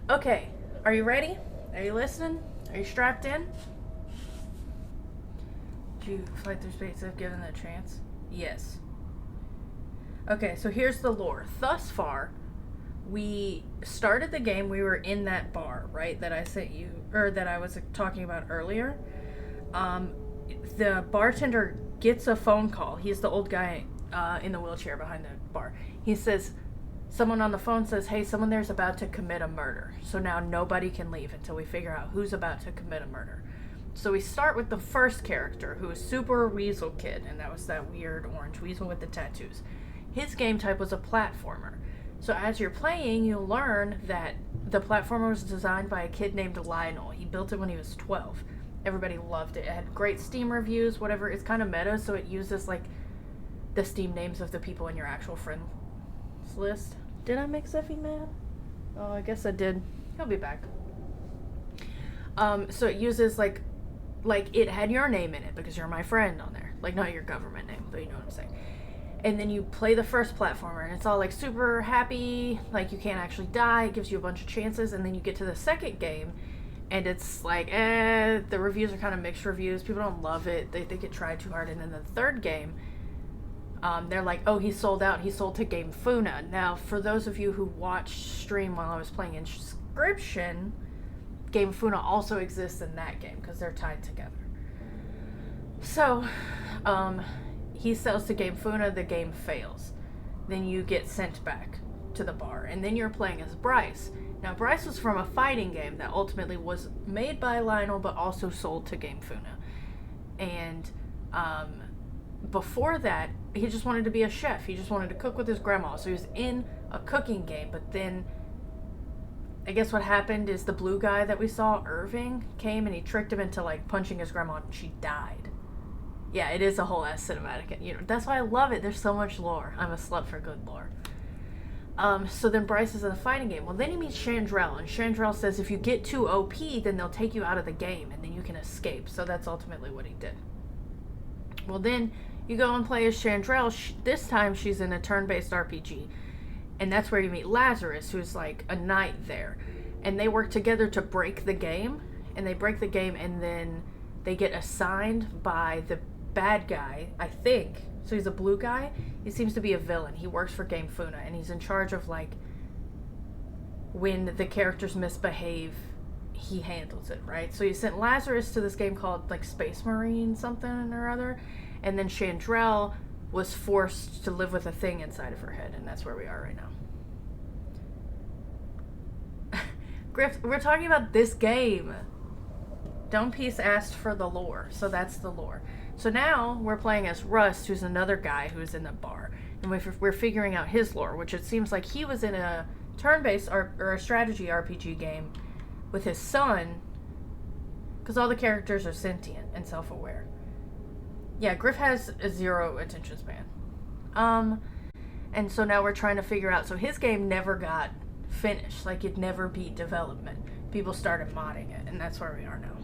Okay, are you ready? Are you listening? Are you strapped in? Did you fight through space if given the chance? Yes. Okay, so here's the lore. Thus far, we started the game, we were in that bar, right, that I sent you, or that I was talking about earlier. The bartender gets a phone call. He's the old guy in the wheelchair behind the bar. He says, someone on the phone says, hey, someone there's about to commit a murder. So now nobody can leave until we figure out who's about to commit a murder. So we start with the first character, who is Super Weasel Kid, and that was that weird orange weasel with the tattoos. His game type was a platformer. So as you're playing, you'll learn that the platformer was designed by a kid named Lionel. He built it when he was 12. Everybody loved it. It had great Steam reviews, whatever. It's kind of meta, so it uses like the Steam names of the people in your actual friends list. Did I make Zeffy mad? Oh, I guess I did. He'll be back. So it uses like it had your name in it because you're my friend on there. Like, not your government name, but you know what I'm saying. And then you play the first platformer, and it's all like super happy, like you can't actually die, it gives you a bunch of chances, and then you get to the second game, and it's like, the reviews are kind of mixed reviews, people don't love it, they think it tried too hard, and then the third game, they're like, oh, he sold out, he sold to Game Funa. Now, for those of you who watched stream while I was playing Inscription, Game Funa also exists in that game, because they're tied together. So, he sells to Game Funa, the game fails. Then you get sent back to the bar, and then you're playing as Bryce. Now, Bryce was from a fighting game that ultimately was made by Lionel, but also sold to Game Funa. And before that, he just wanted to be a chef. He just wanted to cook with his grandma. So he was in a cooking game, but then I guess what happened is the blue guy that we saw, Irving, came and he tricked him into like punching his grandma, and she died. Yeah, it is a whole ass cinematic. You know, that's why I love it. There's so much lore. I'm a slut for good lore. So then Bryce is in the fighting game. Well, then he meets Chandrell, and Chandrell says if you get too OP, then they'll take you out of the game, and then you can escape. So that's ultimately what he did. Well, then you go and play as Chandrell. This time she's in a turn-based RPG, and that's where you meet Lazarus, who's like a knight there. And they work together to break the game, and they break the game, and then they get assigned by the bad guy, I think. So he's a blue guy. He seems to be a villain. He works for Game Funa, and he's in charge of, like, when the characters misbehave, he handles it, right? So he sent Lazarus to this game called, like, Space Marine something or other, and then Chandrell was forced to live with a thing inside of her head, and that's where we are right now. Griff, we're talking about this game. Don't Peace asked for the lore, so that's the lore. So now we're playing as Rust, who's another guy who's in the bar, and we're figuring out his lore, which it seems like he was in a turn-based or a strategy RPG game with his son, because all the characters are sentient and self-aware. Yeah, Griff has a 0 attention span. And so now we're trying to figure out, so his game never got finished, like it never beat development. People started modding it, and that's where we are now.